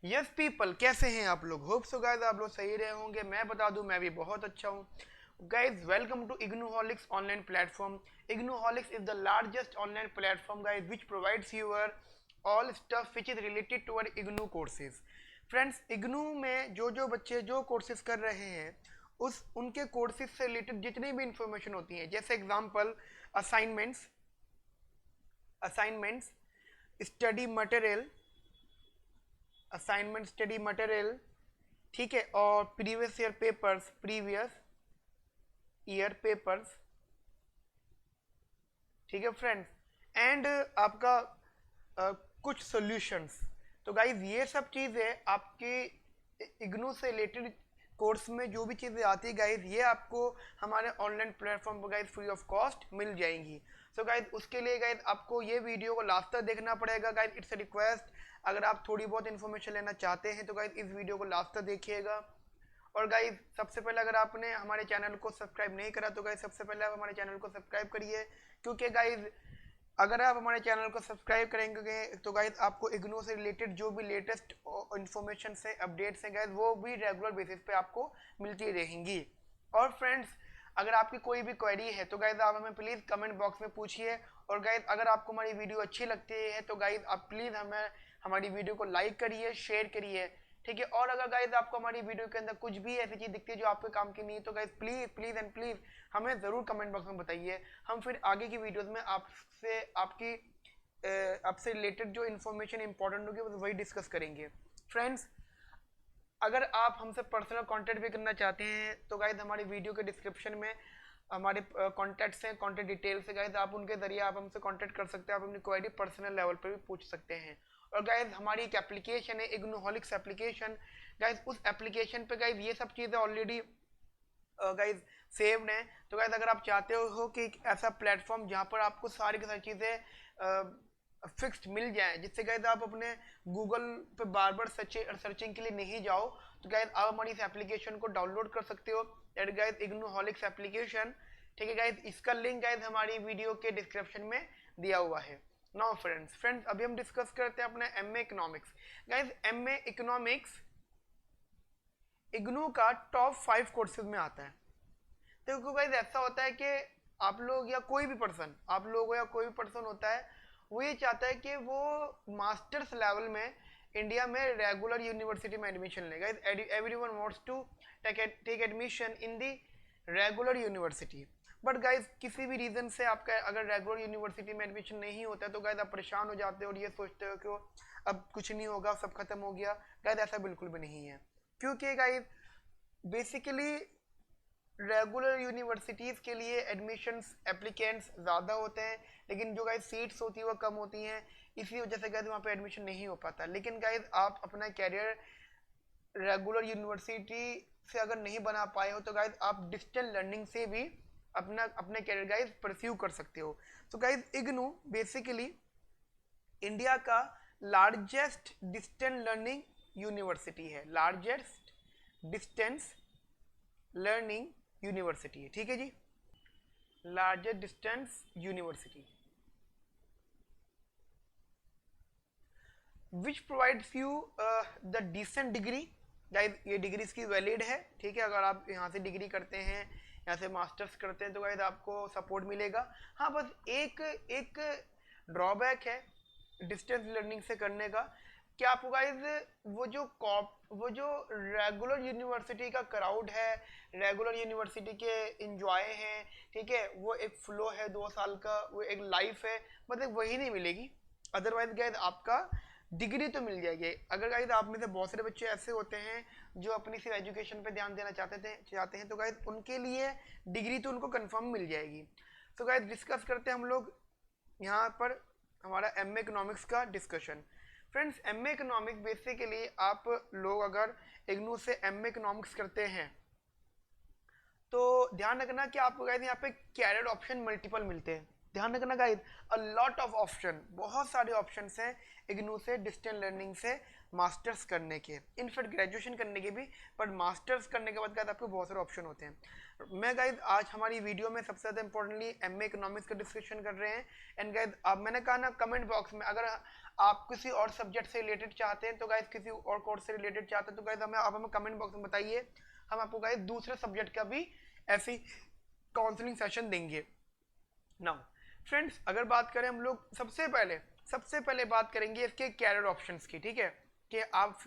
Yes people, कैसे हैं आप लोग? होप सो गाइस आप लोग सही रहे होंगे। मैं बता दूं, मैं भी बहुत अच्छा हूं। Guys welcome to Ignouholics online platform. Ignouholics is the largest online platform guys which provides your all stuff which is related to our IGNOU courses. Friends, IGNOU में जो बच्चे जो कोर्सेज कर रहे हैं उस उनके कोर्सेज से रिलेटेड जितनी भी इंफॉर्मेशन होती है, जैसे example assignments assignments study material, assignment study material, ठीक है, और प्रीवियस ईयर पेपर्स, ठीक है फ्रेंड्स, एंड आपका कुछ सॉल्यूशंस। तो गाइज ये सब चीज़ें आपके इग्नू से रिलेटेड कोर्स में जो भी चीज़ें आती है गाइज, ये आपको हमारे ऑनलाइन प्लेटफॉर्म पर गाइज फ्री ऑफ कॉस्ट मिल जाएंगी। सो गाइज उसके लिए गाइज आपको ये वीडियो को लास्ट तक देखना पड़ेगा गाइज, इट्स अ रिक्वेस्ट। अगर आप थोड़ी बहुत इन्फॉर्मेशन लेना चाहते हैं तो गाइज इस वीडियो को लास्ट तक देखिएगा। और गाइज सबसे पहले अगर आपने हमारे चैनल को सब्सक्राइब नहीं करा तो गाइज सबसे पहले आप हमारे चैनल को सब्सक्राइब करिए, क्योंकि गाइज अगर आप हमारे चैनल को सब्सक्राइब करेंगे तो गाइज आपको इग्नू से रिलेटेड जो भी लेटेस्ट इन्फॉर्मेशन से अपडेट्स हैं गाइज, वो भी रेगुलर बेसिस पे आपको मिलती रहेंगी। और फ्रेंड्स, अगर आपकी कोई भी क्वेरी है तो गाइज आप हमें प्लीज़ कमेंट बॉक्स में पूछिए। और गाइज अगर आपको हमारी वीडियो अच्छी लगती है तो गाइज आप प्लीज़ हमें हमारी वीडियो को लाइक करिए, शेयर करिए, ठीक है। और अगर गाइज आपको हमारी वीडियो के अंदर कुछ भी ऐसी चीज दिखती है जो आपके काम की नहीं है तो guys please please and please हमें जरूर कमेंट बॉक्स में बताइए। हम फिर आगे की वीडियोस में आपसे रिलेटेड जो इन्फॉर्मेशन इंपॉर्टेंट होगी वही डिस्कस करेंगे। फ्रेंड्स, अगर आप हमसे पर्सनल कांटेक्ट भी करना चाहते हैं तो गाइज हमारी वीडियो के डिस्क्रिप्शन में हमारे कॉन्टैक्ट्स हैं, कॉन्टैक्ट डिटेल्स है गाइज, आप उनके जरिए आप हमसे कांटेक्ट कर सकते हैं, आप अपनी क्वेरी पर्सनल लेवल पर भी पूछ सकते हैं। और गाइज हमारी एक एप्लीकेशन है इग्नूहॉलिक्स एप्लीकेशन। गाइज उस एप्लीकेशन पे गाइज ये सब चीज़ें ऑलरेडी गाइज सेव्ड हैं। तो गाइज अगर आप चाहते हो कि एक ऐसा प्लेटफॉर्म जहाँ पर आपको सारी की सारी चीज़ें फिक्स्ड मिल जाए, जिससे गाइज आप अपने गूगल पे बार बार सर्चिंग के लिए नहीं जाओ, तो गाइज आप हमारी इस एप्लीकेशन को डाउनलोड कर सकते हो, दैट गाइज इग्नूहॉलिक्स एप्लीकेशन, ठीक है गाइज। इसका लिंक गाइज हमारी वीडियो के डिस्क्रिप्शन में दिया हुआ है। नाउ फ्रेंड्स अभी हम डिस्कस करते हैं अपना MA economics. Guys MA economics IGNOU का टॉप 5 कोर्सेज में आता है। तो गाइज ऐसा होता है कि आप लोग या कोई भी पर्सन, आप लोग या कोई भी पर्सन होता है, वो ये चाहता है कि वो मास्टर्स लेवल में इंडिया में रेगुलर यूनिवर्सिटी में एडमिशन ले। Guys everyone wants to take admission in the regular university, but guys किसी भी रीजन से आपका अगर रेगुलर यूनिवर्सिटी में एडमिशन नहीं होता है तो गाइज आप परेशान हो जाते हो और ये सोचते हो कि अब कुछ नहीं होगा, सब खत्म हो गया। गाइज ऐसा बिल्कुल भी नहीं है, क्योंकि गाइज बेसिकली रेगुलर यूनिवर्सिटीज़ के लिए एडमिशन्स एप्लीकेंट्स ज़्यादा होते हैं, लेकिन जो गाइज सीट्स होती है वो कम होती हैं, इसी वजह से गाइज वहाँ पे एडमिशन नहीं हो पाता। लेकिन गाइज आप अपना कैरियर रेगुलर यूनिवर्सिटी से अगर नहीं बना पाए हो तो गाइज आप डिजिटल लर्निंग से भी अपने कैरियर गाइज परस्यू कर सकते हो। तो गाइज इग्नू बेसिकली इंडिया का लार्जेस्ट डिस्टेंस लर्निंग यूनिवर्सिटी है, लार्जेस्ट डिस्टेंस लर्निंग यूनिवर्सिटी है, ठीक है जी, largest distance university which provides you the decent degree. Guys ये डिग्री इसकी वैलिड है, ठीक है। अगर आप यहाँ से डिग्री करते हैं, यहाँ से मास्टर्स करते हैं तो गाइज आपको सपोर्ट मिलेगा। हाँ, बस एक एक ड्रॉबैक है डिस्टेंस लर्निंग से करने का, कि आपको गाइज वो जो रेगुलर यूनिवर्सिटी का क्राउड है, रेगुलर यूनिवर्सिटी के इंजॉय हैं, ठीक है, वो एक फ्लो है 2 साल का, वो एक लाइफ है, मतलब वही नहीं मिलेगी। अदरवाइज गाइज आपका डिग्री तो मिल जाएगी। अगर गाइज आप में से बहुत सारे बच्चे ऐसे होते हैं जो अपनी सिर्फ एजुकेशन पे ध्यान देना चाहते हैं तो गाइज उनके लिए डिग्री तो उनको कंफर्म मिल जाएगी। तो गाइज डिस्कस करते हैं हम लोग यहाँ पर हमारा एमए इकोनॉमिक्स का discussion. Friends, MA economics basically आप लोग अगर इग्नू से एमए इकोनॉमिक्स करते हैं तो ध्यान रखना कि आपको गाइज यहाँ पे कैरियर ऑप्शन मल्टीपल मिलते हैं। ध्यान रखना guys, a lot of option, बहुत सारे ऑप्शंस हैं इग्नू से डिस्टेंस लर्निंग से मास्टर्स करने के, इनफैक्ट ग्रेजुएशन करने के भी, बट मास्टर्स करने के बाद गाइस आपको बहुत सारे ऑप्शन होते हैं। मैं गाइस आज हमारी वीडियो में सबसे ज़्यादा इंपॉर्टेंटली एमए इकोनॉमिक्स का डिस्कशन कर रहे हैं। एंड गाइस अब मैंने कहा ना कमेंट बॉक्स में अगर आप किसी और सब्जेक्ट से रिलेटेड चाहते हैं तो गाइस किसी और कोर्स से रिलेटेड चाहते हैं तो गाइस हमें कमेंट बॉक्स में बताइए, हम आपको गाइस दूसरे सब्जेक्ट का भी ऐसी काउंसलिंग सेशन देंगे। नाउ फ्रेंड्स अगर बात करें हम लोग सबसे पहले बात करेंगे इसके कैरियर ऑप्शंस की, ठीक है, कि आप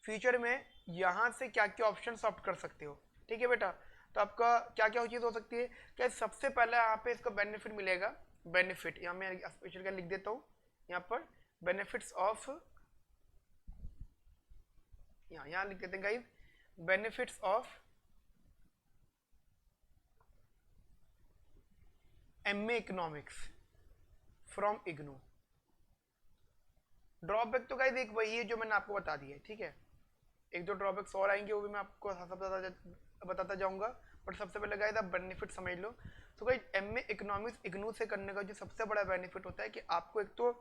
फ्यूचर में यहाँ से क्या क्या ऑप्शन ऑप्ट कर सकते हो, ठीक है बेटा। तो आपका क्या क्या चीज़ हो सकती है, क्या सबसे पहले यहाँ पे इसका बेनिफिट मिलेगा, बेनिफिट यहाँ मैं स्पेशल का लिख देता हूँ, यहाँ पर बेनिफिट्स ऑफ, यहाँ लिख देते हैं guys, benefits of MA economics from IGNOU. Drawback तो गाइस एक वही है जो मैंने आपको बता दिया है, ठीक है, एक दो ड्रॉबैक्स और आएंगे वो भी मैं आपको बताता जाऊंगा, बट सबसे पहले गाइस आप बेनिफिट समझ लो। तो गाइस एमए इकोनॉमिक्स इग्नू से करने का जो सबसे बड़ा बेनिफिट होता है कि आपको एक तो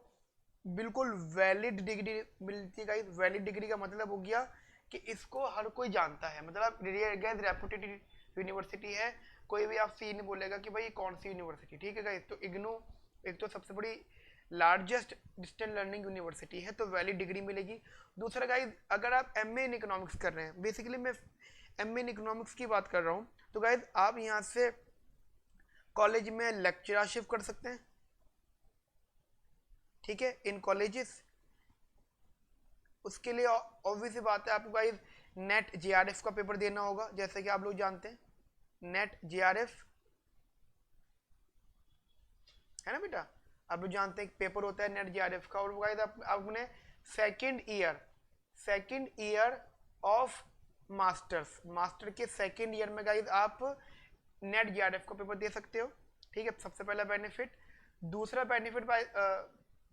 बिल्कुल वैलिड डिग्री मिलती है गाइस। वैलिड डिग्री का मतलब हो गया कि इसको हर कोई जानता है, मतलब आप गाइस रेपुटेड यूनिवर्सिटी है, कोई भी आपसे ये नहीं बोलेगा कि भाई कौन सी यूनिवर्सिटी, ठीक है गाइस। तो इग्नू एक तो सबसे बड़ी लार्जेस्ट डिस्टेंस लर्निंग यूनिवर्सिटी है, तो वैलिड डिग्री मिलेगी। दूसरा गाइस अगर आप एमए इन इकोनॉमिक्स कर रहे हैं, बेसिकली मैं एमए इन इकोनॉमिक्स की बात कर रहा हूँ, तो गाइस आप यहाँ से कॉलेज में लेक्चरशिप कर सकते हैं, ठीक है, इन कॉलेजेस। उसके लिए ऑब्वियस बात है आपको गाइस नेट जेआरएफ का पेपर देना होगा, जैसे कि आप लोग जानते हैं नेट जेआरएफ है ना बेटा, आप लोग जानते हैं एक पेपर होता है नेट जेआरएफ का। और गाइस आपने सेकंड ईयर ऑफ मास्टर के सेकंड ईयर में गाइस आप नेट जेआरएफ का पेपर दे सकते हो, ठीक है, सबसे पहला बेनिफिट। दूसरा बेनिफिट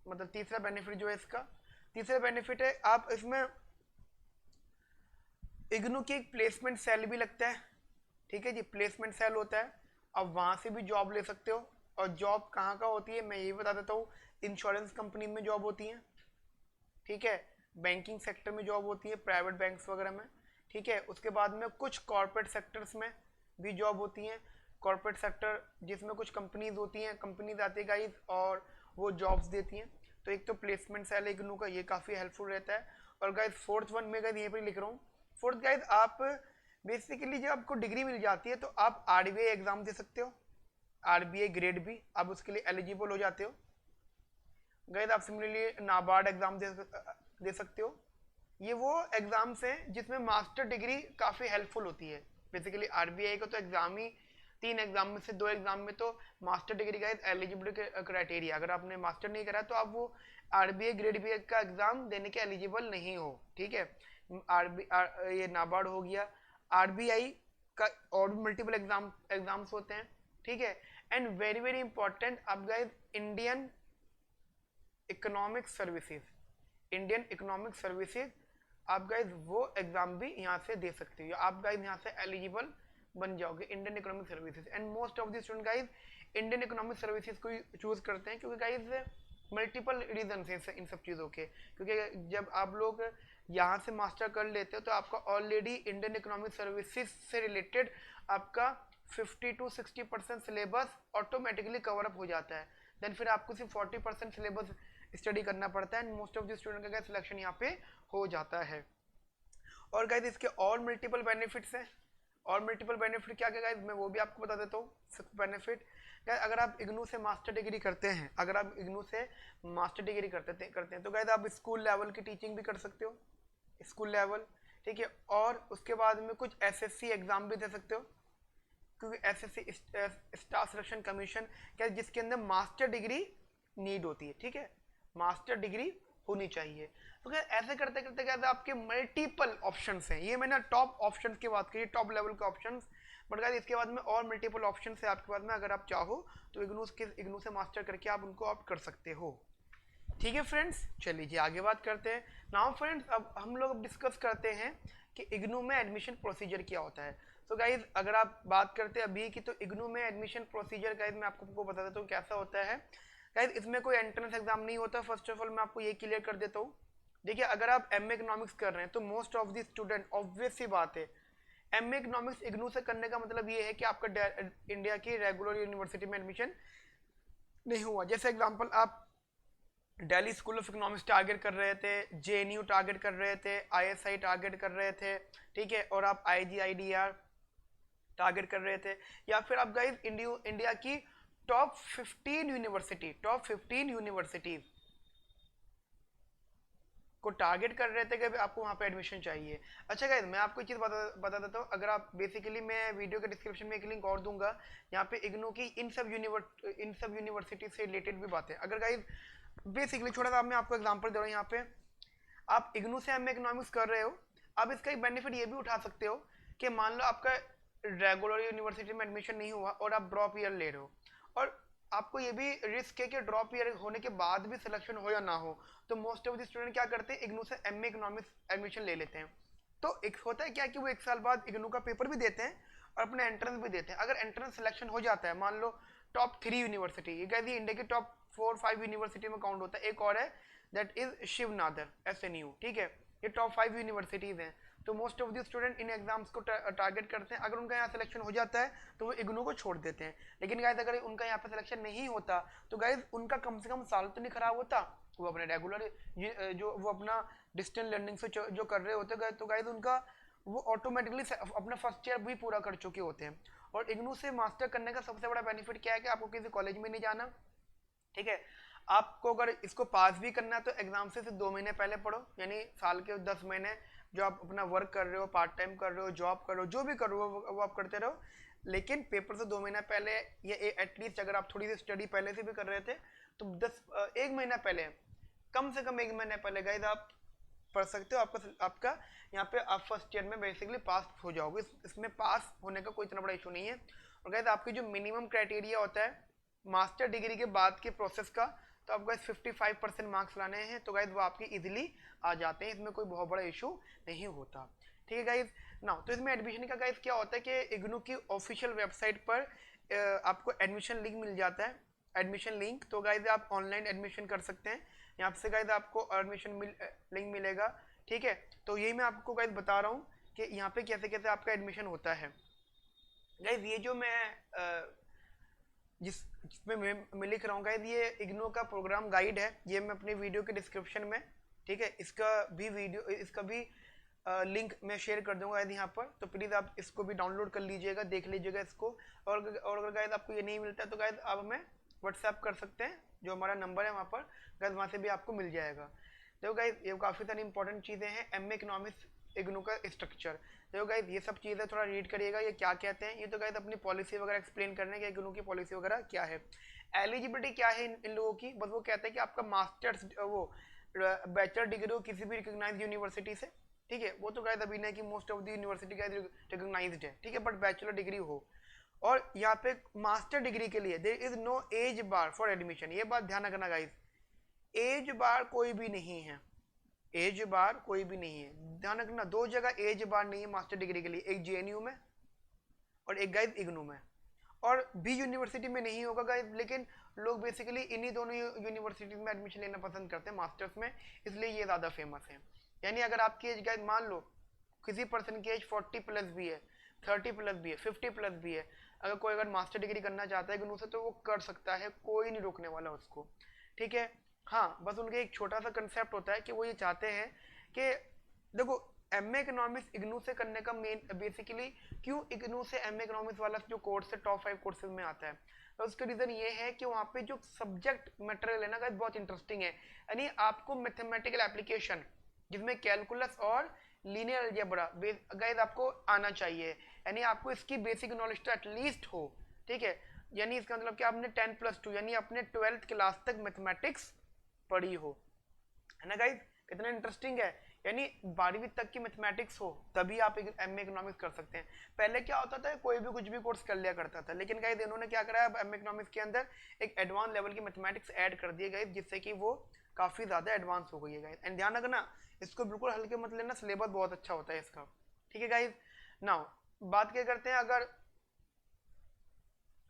मतलब तीसरा बेनिफिट जो है इसका, तीसरा बेनिफिट है आप इसमें इग्नू की एक प्लेसमेंट सेल भी लगता है, ठीक है जी, प्लेसमेंट सेल होता है, अब वहां से भी जॉब ले सकते हो। और जॉब कहाँ का होती है मैं यही बता देता हूँ, इंश्योरेंस कंपनी में जॉब होती है, ठीक है, बैंकिंग सेक्टर में जॉब होती है, प्राइवेट बैंक्स वगैरह में, ठीक है। उसके बाद में कुछ कॉर्पोरेट सेक्टर्स में भी जॉब होती हैं, कॉर्पोरेट सेक्टर जिसमें कुछ कंपनीज होती हैं, कंपनीज आती है गाइस और वो जॉब्स देती हैं। तो एक तो प्लेसमेंट सेल इग्नू का ये काफ़ी हेल्पफुल रहता है। और गाइस फोर्थ वन में गाइस यहीं पर लिख रहा हूँ, फोर्थ गाइस आप बेसिकली जब आपको डिग्री मिल जाती है तो आप आरबीआई एग्जाम दे सकते हो, आरबीआई ग्रेड भी आप उसके लिए एलिजिबल हो जाते हो। गाइस आप सिमिलरली नाबार्ड एग्जाम दे सकते हो। ये वो एग्जाम्स हैं जिसमें मास्टर डिग्री काफ़ी हेल्पफुल होती है। बेसिकली आरबीआई का तो एग्जाम ही 3 एग्जाम में से 2 एग्जाम में तो मास्टर डिग्री का एलिजिबिलिटी क्राइटेरिया, अगर आपने मास्टर नहीं करा तो आप वो आरबीआई ग्रेड बी का एग्जाम देने के एलिजिबल नहीं हो, ठीक है। ये नाबार्ड हो गया, आरबीआई का और भी मल्टीपल एग्जाम्स होते हैं, ठीक है। एंड वेरी वेरी इंपॉर्टेंट आप गाइस इंडियन इकोनॉमिक सर्विसेज आप गाइस वो एग्जाम भी यहाँ से दे सकते हो, आप गाइस यहाँ से एलिजिबल बन जाओगे Indian economic services. And most of the student guys Indian economic services को चूज करते हैं क्योंकि गाइस मल्टीपल रीजन है इन सब चीज़ों के, क्योंकि जब आप लोग यहाँ से मास्टर कर लेते हो तो आपका ऑलरेडी इंडियन इकोनॉमिक सर्विसेज से रिलेटेड आपका 50 to 60% syllabus automatically cover up हो जाता है। देन फिर आपको सिर्फ 40% सिलेबस स्टडी करना पड़ता है and most of the student का सिलेक्शन यहाँ पे हो जाता है। और गाइस इसके और मल्टीपल बेनिफिट्स हैं, और मल्टीपल बेनिफिट क्या क्या गाइस मैं वो भी आपको बता देता हूँ। सिक्स बेनिफिट गाइस अगर आप इग्नू से मास्टर डिग्री करते हैं, तो गाइस आप स्कूल लेवल की टीचिंग भी कर सकते हो, स्कूल लेवल, ठीक है। और उसके बाद में कुछ एसएससी एग्जाम भी दे सकते हो, क्योंकि एसएससी स्टाफ सिलेक्शन कमीशन क्या जिसके अंदर मास्टर डिग्री नीड होती है, ठीक है, मास्टर डिग्री होनी चाहिए। तो क्या ऐसे करते करते क्या आपके मल्टीपल ऑप्शंस हैं, ये मैंने टॉप ऑप्शंस की बात की, टॉप लेवल के ऑप्शंस, बट गाइस इसके बाद में और मल्टीपल ऑप्शंस है आपके पास में, अगर आप चाहो तो इग्नू से मास्टर करके आप उनको ऑप्ट कर सकते हो, ठीक है फ्रेंड्स। चलिए जी आगे बात करते हैं। नाउ फ्रेंड्स अब हम लोग डिस्कस करते हैं कि इग्नू में एडमिशन प्रोसीजर क्या होता है। तो गाइज अगर आप बात करते हैं अभी की, तो इग्नू में एडमिशन प्रोसीजर गाइज मैं आपको बता देता हूँ कैसा होता है। गाइस इसमें कोई एंट्रेंस एग्जाम नहीं होता, फर्स्ट ऑफ ऑल मैं आपको ये क्लियर कर देता हूँ। देखिए अगर आप एमए इकोनॉमिक्स कर रहे हैं तो most of the student, obvious सी बात है, एमए इकोनॉमिक्स इग्नू से करने का मतलब ये है कि आपका इंडिया की रेगुलर यूनिवर्सिटी में एडमिशन नहीं हुआ। जैसे एग्जांपल आप Delhi school of economics target कर रहे थे, जेएनयू टारगेट कर रहे थे, आईएसआई टारगेट कर रहे थे, ठीक है, और आप आईजीआईडीआर टारगेट कर रहे थे, या फिर आप गाइस इंडिया की टॉप 15 यूनिवर्सिटीज को टारगेट कर रहे थे कि आपको वहां पे एडमिशन चाहिए। अच्छा गाइस मैं आपको एक चीज बता देता हूँ, अगर आप बेसिकली, मैं वीडियो के डिस्क्रिप्शन में एक लिंक और दूंगा, यहाँ पे इग्नू की इन सब यूनिवर्सिटी से रिलेटेड भी बातें। अगर गाइस बेसिकली छोटा सा मैं आपको एग्जांपल दे रहा हूँ, यहाँ पे आप इग्नू से एमए इकोनॉमिक्स कर रहे हो, अब इसका एक बेनिफिट ये भी उठा सकते हो कि मान लो आपका रेगुलर यूनिवर्सिटी में एडमिशन नहीं हुआ और आप ड्रॉप ईयर ले रहे हो, और आपको ये भी रिस्क है कि ड्रॉप ईयर होने के बाद भी सिलेक्शन हो या ना हो, तो मोस्ट ऑफ द स्टूडेंट क्या करते हैं, इग्नू से एमए इकोनॉमिक्स एडमिशन ले लेते हैं। तो एक होता है क्या कि वो एक साल बाद इग्नू का पेपर भी देते हैं और अपना एंट्रेंस भी देते हैं। अगर एंट्रेंस सिलेक्शन हो जाता है, मान लो टॉप 3 यूनिवर्सिटी, ये कहती है इंडिया की टॉप 4-5 यूनिवर्सिटी में काउंट होता है, एक और है दैट इज शिवनादर एसएनयू, ठीक है, ये टॉप 5 यूनिवर्सिटीज हैं। तो most of the student in exams को टारगेट करते हैं, अगर उनका यहाँ सिलेक्शन हो जाता है तो वो इग्नू को छोड़ देते हैं। लेकिन गाइस अगर उनका यहाँ पे सिलेक्शन नहीं होता तो गाइस उनका कम से कम साल तो नहीं खराब होता, वो अपने रेगुलर जो वो अपना डिस्टेंस लर्निंग से जो कर रहे होते हैं, तो गाइस उनका वो ऑटोमेटिकली अपना फर्स्ट ईयर भी पूरा कर चुके होते हैं। और इग्नू से मास्टर करने का सबसे बड़ा बेनिफिट क्या है कि आपको किसी कॉलेज में नहीं जाना, ठीक है, आपको अगर इसको पास भी करना है तो एग्जाम से सिर्फ 2 महीने पहले पढ़ो, यानी साल के 10 महीने जो आप अपना वर्क कर रहे हो, पार्ट टाइम कर रहे हो, जॉब कर रहे हो, जो भी कर रहे हो वो आप करते रहो, लेकिन पेपर से 2 महीना पहले या एटलीस्ट अगर आप थोड़ी सी स्टडी पहले से भी कर रहे थे तो 1 महीना पहले, कम से कम 1 महीने पहले गाइस आप पढ़ सकते हो। आपका यहाँ पे आप फर्स्ट ईयर में बेसिकली पास हो जाओगे, इसमें पास होने का कोई इतना बड़ा इशू नहीं है। और गाइस आपकी जो मिनिमम क्राइटेरिया होता है मास्टर डिग्री के बाद के प्रोसेस का, तो आपको 55% मार्क्स लाने हैं, तो गाइज वो आपकी इजीली आ जाते हैं, इसमें कोई बहुत बड़ा इशू नहीं होता, ठीक है गाइज। ना तो इसमें एडमिशन का गाइज क्या होता है कि इग्नू की ऑफिशियल वेबसाइट पर आपको एडमिशन लिंक मिल जाता है, एडमिशन लिंक, तो गाइज आप ऑनलाइन एडमिशन कर सकते हैं, यहाँ से गाइज आपको एडमिशन लिंक मिलेगा, ठीक है। तो यही मैं आपको गाइज बता रहा हूँ कि यहाँ पे कैसे कैसे आपका एडमिशन होता है। गाइज ये जो मैं जिसमें मैं लिख रहा हूँ गाइस, ये इग्नू का प्रोग्राम गाइड है, ये मैं अपनी वीडियो के डिस्क्रिप्शन में, ठीक है, इसका भी लिंक मैं शेयर कर दूंगा गाइस यहाँ पर, तो प्लीज़ आप इसको भी डाउनलोड कर लीजिएगा, देख लीजिएगा इसको। और अगर गाइस आपको ये नहीं मिलता है तो गाइस आप हमें व्हाट्सएप कर सकते हैं, जो हमारा नंबर है वहाँ पर गाइस, वहाँ से भी आपको मिल जाएगा। देखो गाइस ये काफ़ी सारी इंपॉर्टेंट चीज़ें हैं एमए इकोनॉमिक्स इग्नू का स्ट्रक्चर। देखो गाइस ये सब चीज़ें थोड़ा रीड करिएगा, ये क्या कहते हैं, ये तो गाइस अपनी पॉलिसी वगैरह एक्सप्लेन करने के, इग्नू की पॉलिसी वगैरह क्या है, एलिजिबिलिटी क्या है इन लोगों की, बस वो कहते हैं कि आपका मास्टर्स वो बैचलर डिग्री हो किसी भी रिकॉग्नाइज्ड यूनिवर्सिटी से, ठीक है, वो तो गाइस अभी नहीं कि most of the university guys recognised है, ठीक है, बट बैचलर डिग्री हो। और यहाँ पे मास्टर डिग्री के लिए there is no age bar for admission, ये बात ध्यान रखना गाइस, एज बार कोई भी नहीं है, एज बार कोई भी नहीं है, ध्यान रखना, 2 जगह एज बार नहीं है मास्टर डिग्री के लिए, एक जेएनयू में और एक गाइस इग्नू में, और भी यूनिवर्सिटी में नहीं होगा गाइस, लेकिन लोग बेसिकली इन्हीं दोनों यूनिवर्सिटीज में एडमिशन लेना पसंद करते हैं मास्टर्स में, इसलिए ये ज़्यादा फेमस है। यानी अगर आपकी एज गाइस मान लो किसी पर्सन की एज 40+ भी है, 30+ भी है, 50+ भी है, अगर मास्टर डिग्री करना चाहता है इग्नू से तो वो कर सकता है, कोई नहीं रोकने वाला उसको, ठीक है। हाँ बस उनके एक छोटा सा कंसेप्ट होता है कि वो ये चाहते हैं कि देखो एमए इकोनॉमिक्स इग्नू से करने का मेन बेसिकली क्यों इग्नू से एमए इकोनॉमिक्स वाला जो कोर्स है टॉप 5 कोर्सेज में आता है, तो उसका रीजन ये है कि वहाँ पे जो सब्जेक्ट मटेरियल है ना गाइस बहुत इंटरेस्टिंग है, यानी आपको मैथमेटिकल एप्लीकेशन जिसमें कैलकुलस और लीनियर अलजेब्रा गाइस आपको आना चाहिए, यानी आपको इसकी बेसिक नॉलेज तो एटलीस्ट हो, ठीक है, यानी इसका मतलब कि आपने 10+2 यानी अपने 12th क्लास तक मैथमेटिक्स पढ़ी हो, है ना गाइस, कितना इंटरेस्टिंग है, यानी 12वीं तक की मैथमेटिक्स हो तभी आप एमए इकोनॉमिक्स कर सकते हैं। पहले क्या होता था कोई भी कुछ भी कोर्स कर लिया करता था, लेकिन गाइस इन्होंने क्या करा है एमए इकोनॉमिक्स के अंदर एक एडवांस लेवल की मैथमेटिक्स ऐड कर दिए गाइस, जिससे कि वो काफी ज्यादा एडवांस हो गई है गाइस। एंड ध्यान रखना इसको बिल्कुल हल्के मत लेना, सिलेबस बहुत अच्छा होता है इसका, ठीक है गाइस। नाउ बात क्या करते हैं, अगर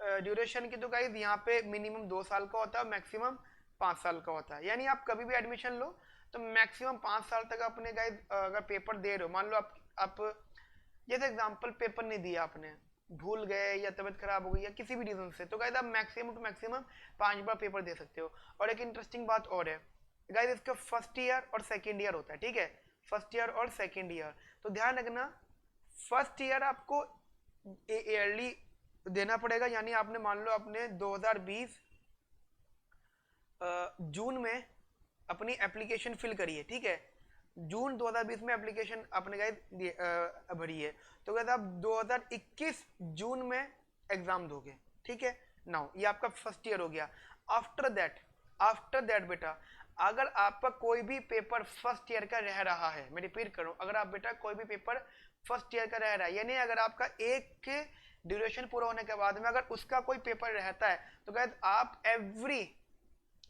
ड्यूरेशन की तो गाइज यहाँ पे मिनिमम 2 साल का होता है, मैक्सिमम 5 साल का होता है। यानी आप कभी भी एडमिशन लो तो मैक्सिमम 5 साल तक अपने गाइज अगर पेपर दे रहे हो, मान लो आप जैसे एग्जाम्पल पेपर नहीं दिया आपने, भूल गए या तबीयत खराब हो गई या किसी भी रीजन से, तो गाइज आप मैक्सिमम टू मैक्सिमम 5 बार पेपर दे सकते हो। और एक इंटरेस्टिंग बात और है गाइज, इसका फर्स्ट ईयर और सेकेंड ईयर होता है, ठीक है, फर्स्ट ईयर और सेकेंड ईयर। तो ध्यान रखना, फर्स्ट ईयर आपको ईयरली देना पड़ेगा, यानी आपने मान लो अपने 2020 जून में अपनी एप्लीकेशन फिल करी है, ठीक है, जून 2020 में एप्लीकेशन आपने गाइस भरी है, तो गाइस आप 2021 जून में एग्जाम दोगे, ठीक है। नाउ ये आपका फर्स्ट ईयर हो गया। आफ्टर दैट बेटा, अगर आपका कोई भी पेपर फर्स्ट ईयर का रह रहा है, मैं रिपीट करूं, अगर आप बेटा कोई भी पेपर फर्स्ट ईयर का रह रहा है, यानी अगर आपका एक ड्यूरेशन पूरा होने के बाद में अगर उसका कोई पेपर रहता है, तो गाइस आप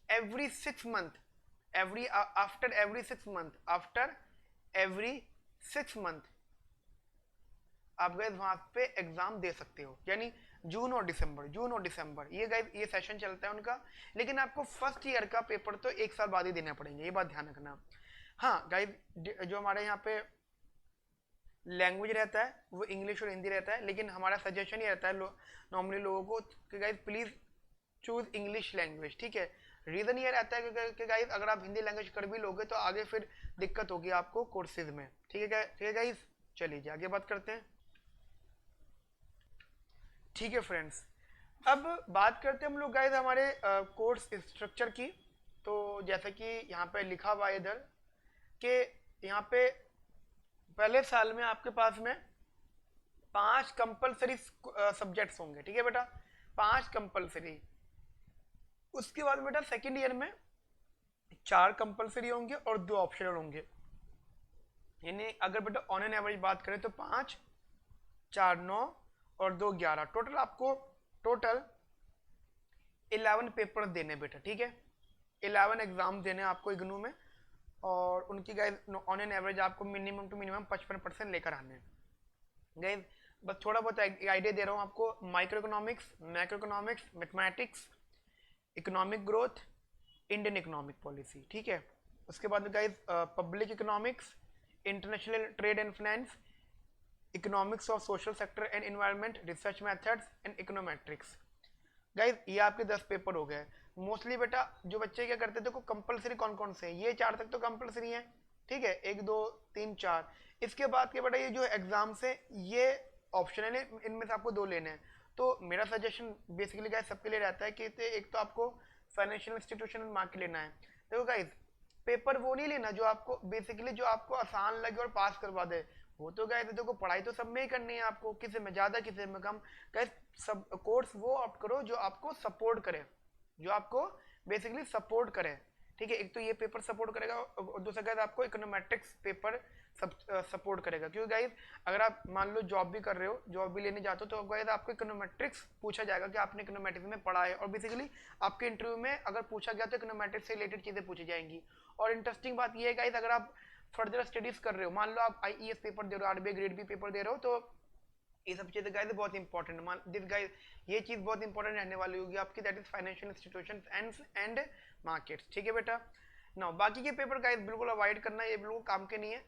every 6 month, after every 6 month आप गाइस वहां पे एग्जाम दे सकते हो, यानी जून और दिसंबर ये गाइस ये सेशन चलता है उनका। लेकिन आपको फर्स्ट ईयर का पेपर तो 1 साल बाद ही देना पड़ेंगे, ये बात ध्यान रखना। हाँ गाइस, जो हमारे यहाँ पे लैंग्वेज रहता है वो इंग्लिश और हिंदी रहता है, लेकिन हमारा सजेशन ये रहता है नॉर्मली लोगों को कि guys please choose English language, ठीक है। रीजन ये रहता है कि गाइस अगर आप हिंदी लैंग्वेज कर भी लोगे तो आगे फिर दिक्कत होगी आपको कोर्सेज में, ठीक है गाइस। चलिए आगे बात करते हैं, ठीक है फ्रेंड्स। अब बात करते हैं हम लोग गाइस हमारे कोर्स स्ट्रक्चर की। तो जैसे कि यहाँ पे लिखा हुआ है इधर कि यहाँ पे पहले साल में आपके पास में 5 कंपलसरी सब्जेक्ट्स होंगे, ठीक है बेटा, 5 कंपलसरी। उसके बाद बेटा सेकेंड ईयर में 4 कंपलसरी होंगे और 2 ऑप्शनल होंगे। यानी अगर बेटा ऑन एन एवरेज बात करें तो 5, 4, 9 और 2, 11, टोटल आपको 11 पेपर देने बेटा, ठीक है, 11 एग्जाम देने आपको इग्नू में, और उनकी गाइज ऑन एन एवरेज आपको मिनिमम टू मिनिमम 55% लेकर आने हैं गाइज। बस थोड़ा बहुत आइडिया दे रहा हूँ आपको, micro economics, macro economics, mathematics, economic growth, Indian economic policy, ठीक है। उसके बाद guys public economics, international trade and finance, economics of social sector and environment, research methods and econometrics. Guys ये आपके 10 पेपर हो गए। मोस्टली बेटा जो बच्चे क्या करते थे, देखो कंपलसरी कौन कौन से हैं, ये 4 तक तो कंपलसरी है, ठीक है, 1, 2, 3, 4। इसके बाद के बेटा ये जो एग्जाम से ये ऑप्शनल है, इनमें से आपको 2 लेने हैं। तो मेरा सजेशन बेसिकली गाइज सबके लिए रहता है कि एक तो आपको फाइनेंशियल इंस्टीट्यूशन मार्क लेना है। देखो गाइज पेपर वो नहीं लेना जो आपको बेसिकली जो आपको आसान लगे और पास करवा दे, वो तो गाइस देखो पढ़ाई तो सब में ही करनी है आपको, किसी में ज्यादा किसी में कम। गाइस सब कोर्स वो ऑप्ट करो जो आपको सपोर्ट करे, जो आपको बेसिकली सपोर्ट करे, ठीक है। एक तो ये पेपर सपोर्ट करेगा और दूसरा गाइस आपको इकोनोमेट्रिक्स पेपर सपोर्ट करेगा, क्योंकि गाइस अगर आप मान लो जॉब भी कर रहे हो, जॉब भी लेने जाते हो, तो गाइस आपको इकोनोमेट्रिक्स पूछा जाएगा कि आपने इकोनोमेट्रिक्स में पढ़ा है, और बेसिकली आपके इंटरव्यू में अगर पूछा गया तो इकोनोमेट्रिक्स से रिलेटेड चीजें पूछी जाएंगी। और इंटरेस्टिंग बात ये है गाइस, अगर आप फर्दर स्टडीज कर रहे हो, मान लो आप आईईएस पेपर दे रहे हो, आरबीआई ग्रेड बी पेपर दे रहे हो, तो ये सब चीजें गाइस बहुत इंपॉर्टेंट, मान दिस गाइस ये चीज बहुत इंपॉर्टेंट रहने वाली होगी आपकी, that is financial institutions and markets, ठीक है बेटा। नाउ बाकी के पेपर गाइस बिल्कुल अवॉइड करना, ये बिल्कुल काम के नहीं है,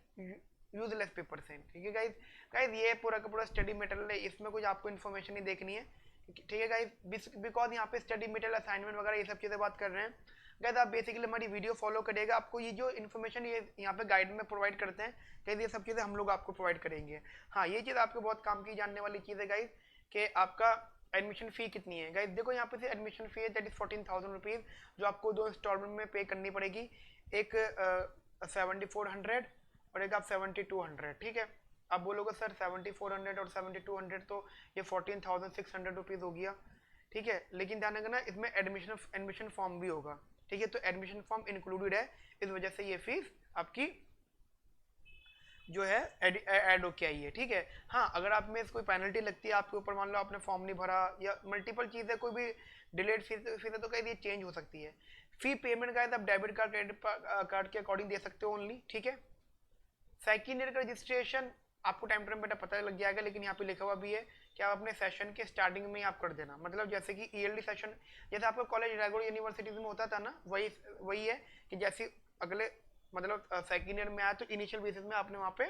यूजलेस पेपर्स हैं, ठीक है गाइस। गाइस ये पूरा का पूरा स्टडी मटेरियल है, इसमें कुछ आपको इन्फॉर्मेशन नहीं देखनी है, ठीक है गाइस, बिकॉज यहाँ पे स्टडी मटेरियल असाइनमेंट वगैरह ये सब चीजें बात कर रहे हैं। गाइस आप बेसिकली हमारी वीडियो फॉलो करिएगा, आपको ये जो इन्फॉर्मेशन ये यहाँ पे गाइड में प्रोवाइड करते हैं गाइस, ये सब चीज़ें हम लोग आपको प्रोवाइड करेंगे। हाँ ये चीज़ आपको बहुत काम की जानने वाली चीज़ है गाइस, कि आपका एडमिशन फी कितनी है। गाइस देखो यहाँ पे से एडमिशन फी है दैट इज 14,000 रुपीज़, जो आपको 2 इंस्टॉलमेंट में पे करनी पड़ेगी, एक 7400 और एक आप 7200, ठीक है। आप बोलोगे सर 7400 और 7200 तो ये 14,600 रुपीज़ हो गया, ठीक है, लेकिन ध्यान रखना इसमें एडमिशन फॉर्म भी होगा, ठीक है, तो एडमिशन फॉर्म इंक्लूडेड है, इस वजह से ये फीस आपकी जो है ऐड होके आई है, ठीक है। हाँ अगर आप में कोई पेनल्टी लगती है आपके ऊपर, मान लो आपने फॉर्म नहीं भरा या मल्टीपल चीज़ है, कोई भी डिलेड फीस है, तो कहीं ये चेंज हो सकती है। फी पेमेंट का आप डेबिट कार्ड क्रेडिट कार्ड के अकॉर्डिंग दे सकते हो ओनली, ठीक है। सेकेंड ईयर का रजिस्ट्रेशन आपको टाइम टेबल बेटा पता लग जाएगा, लेकिन यहाँ पे लिखा हुआ भी है कि आप अपने सेशन के स्टार्टिंग में ही आप कर देना। मतलब जैसे कि ईयरली सेशन जैसे आपका कॉलेज रेगुलर यूनिवर्सिटीज में होता था ना, वही है कि जैसे अगले मतलब सेकेंड ईयर में आया तो इनिशियल बेसिस में आपने वहाँ पे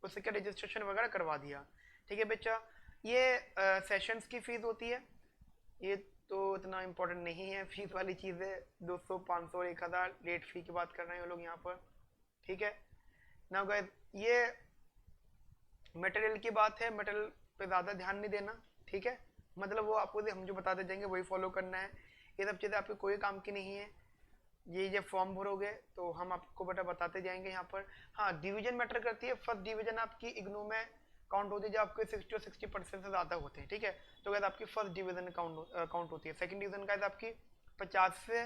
उसका रजिस्ट्रेशन वगैरह करवा दिया। ठीक है बच्चा, ये सेशंस की फीस होती है, ये तो इतना इम्पोर्टेंट नहीं है, फीस वाली चीज़ है, 200 500 1000 लेट फी की बात कर रहे हैं वो लोग यहाँ पर। ठीक है ना गाइस, ये मटेरियल की बात है, मटेरियल पे ज़्यादा ध्यान नहीं देना। ठीक है, मतलब वो आपको हम जो बताते जाएंगे वही फॉलो करना है, ये सब चीज़ें आपके कोई काम की नहीं है। ये फॉर्म भरोगे तो हम आपको बेटा बताते जाएंगे यहाँ पर। हाँ, डिवीजन मैटर करती है। फर्स्ट डिवीजन आपकी इग्नू में काउंट होती है, जो आपके 60 और 60% से ज़्यादा होते हैं। ठीक है, तो कहते आपकी फर्स्ट डिवीजन काउंट होती है। सेकंड डिवीजन का आपकी 50 से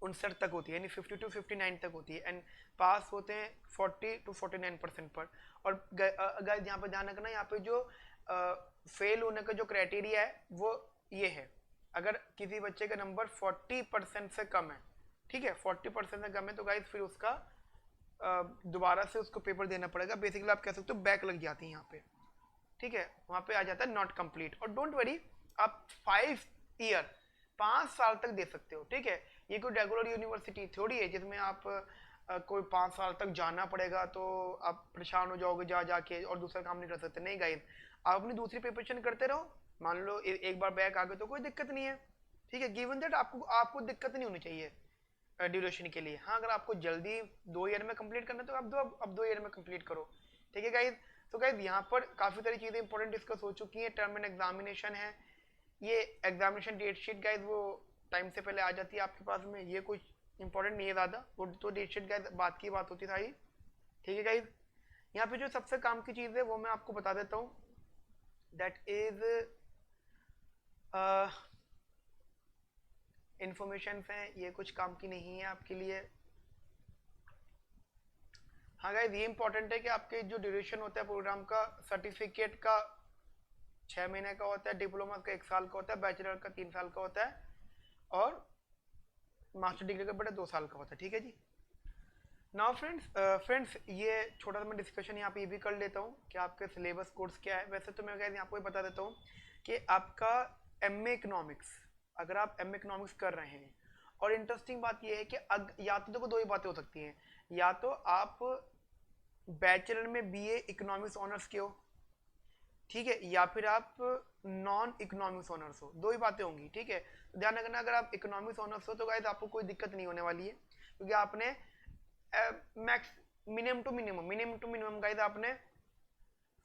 59 तक होती है, यानी 50 to 59 तक होती है, एंड पास होते हैं 40 to 49% पर। और गाइस यहाँ पे ध्यान रखना, यहाँ पे जो फेल होने का जो क्राइटेरिया है वो ये है, अगर किसी बच्चे का नंबर 40% से कम है, ठीक है 40% से कम है, तो गाइस फिर उसका दोबारा से उसको पेपर देना पड़ेगा। बेसिकली आप कह सकते हो बैक लग जाती है यहाँ पे। ठीक है, वहाँ पे आ जाता है नॉट कंप्लीट। और डोंट वरी, आप 5 साल तक दे सकते हो। ठीक है, ये कोई रेगुलर यूनिवर्सिटी थोड़ी है जिसमें आप कोई 5 साल तक जाना पड़ेगा तो आप परेशान हो जाओगे जा जाके और दूसरा काम नहीं कर सकते। नहीं गाइस, आप अपनी दूसरी प्रिपरेशन करते रहो, मान लो एक बार बैक आ गए तो कोई दिक्कत नहीं है। ठीक है, गिवन दैट आपको दिक्कत नहीं होनी चाहिए ड्यूरेशन के लिए। हाँ, अगर आपको जल्दी 2 ईयर में कंप्लीट करना है तो आप 2 ईयर में कंप्लीट करो। ठीक है गाइज, तो गाइज यहाँ पर काफ़ी सारी चीज़ें इंपॉर्टेंट डिस्कस हो चुकी हैं। टर्म एंड एग्जामिनेशन है, ये एग्जामिनेशन डेट शीट गाइज वो टाइम से पहले आ जाती है आपके पास में, ये कुछ इंपॉर्टेंट नहीं है ज़्यादा, वो तो डेट शीट गाइज बात की बात होती था। ठीक है गाइज, यहाँ पे जो सबसे काम की चीज़ है वो मैं आपको बता देता हूँ, दैट इज इंफॉर्मेशन है, ये कुछ काम की नहीं है आपके लिए। हाँ गाइस, ये इंपॉर्टेंट है कि आपके जो ड्यूरेशन होता है प्रोग्राम का, सर्टिफिकेट का 6 महीने का होता है, डिप्लोमा का 1 साल का होता है, बैचलर का 3 साल का होता है, और मास्टर डिग्री का बड़ा 2 साल का होता है। ठीक है जी। नाउ फ्रेंड्स ये छोटा सा मैं डिस्कशन यहाँ पे ये भी कर लेता हूँ कि आपके सिलेबस कोर्स क्या है। वैसे तो मैं गाइस आपको ये बता देता हूँ कि आपका एमए इकोनॉमिक्स, अगर आप एमए इकोनॉमिक्स कर रहे हैं, और इंटरेस्टिंग बात ये है कि या तो देखो 2 ही बातें हो सकती हैं, या तो आप बैचलर में बीए इकोनॉमिक्स ऑनर्स के हो, ठीक है, या फिर आप नॉन इकोनॉमिक्स ऑनर्स हो, 2 ही बातें होंगी। ठीक है, तो ध्यान रखना, अगर आप इकोनॉमिक्स ऑनर्स हो तो गाइस आपको कोई दिक्कत नहीं होने वाली है, क्योंकि आपने max minimum to minimum guys आपने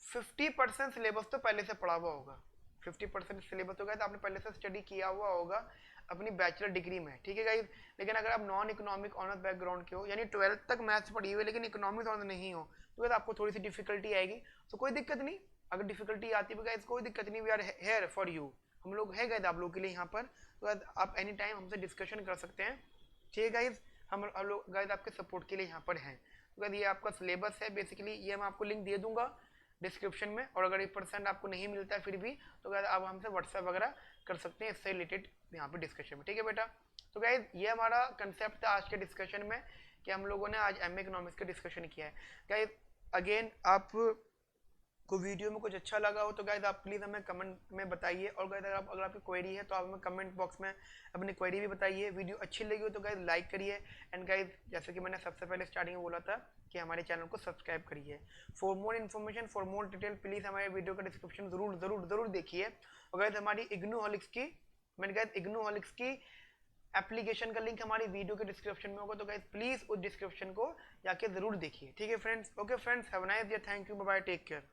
50% सिलेबस तो पहले से पढ़ा हुआ होगा। 50% सिलेबस तो गाइस आपने पहले से स्टडी किया हुआ होगा अपनी बैचलर डिग्री में। ठीक है गाइस, लेकिन अगर आप नॉन इकोनॉमिक ऑनर्स बैकग्राउंड के हो, यानी 12th तक मैथ्स पढ़ी हुई लेकिन इकोनॉमिक्स ऑनर्स नहीं हो, तो गाइस आपको थोड़ी सी डिफिकल्टी आएगी। तो कोई दिक्कत नहीं, अगर डिफिकल्टी आती है गाइस कोई दिक्कत नहीं, we are here for you, हम लोग है गाइस आप लोग के लिए यहाँ पर। तो गाइस आप एनी टाइम हमसे डिस्कशन कर सकते हैं। ठीक है गाइस, हम लोग गाइस आपके सपोर्ट के लिए यहाँ पर हैं। तो गाइस ये आपका सिलेबस है बेसिकली, ये मैं आपको लिंक दे दूंगा डिस्क्रिप्शन में, और अगर 1% आपको नहीं मिलता है फिर भी तो गाइस आप हमसे व्हाट्सएप वगैरह कर सकते हैं इससे रिलेटेड यहाँ पे डिस्कशन में। ठीक है बेटा, तो गाइस ये हमारा कंसेप्ट था आज के डिस्कशन में कि हम लोगों ने आज एमए इकोनॉमिक्स का डिस्कशन किया है। गाइस अगेन आप को वीडियो में कुछ अच्छा लगा हो तो गाइस आप प्लीज़ हमें कमेंट में बताइए, और गाइस अगर आपकी क्वेरी है तो आप हमें कमेंट बॉक्स में अपनी क्वेरी भी बताइए। वीडियो अच्छी लगी हो तो गाइस लाइक करिए, एंड गाइस जैसे कि मैंने सबसे पहले स्टार्टिंग में बोला था कि हमारे चैनल को सब्सक्राइब करिए। For more information, for more detail please हमारे वीडियो का डिस्क्रिप्शन जरूर देखिए। और गाइस हमारी इग्नू हॉलिक्स की एप्लीकेशन का लिंक हमारी वीडियो के डिस्क्रिप्शन में होगा, तो गाइस प्लीज़ उस डिस्क्रिप्शन को जाके जरूर देखिए। ठीक है friends, okay friends, have a nice day, thank you, bye bye, take care.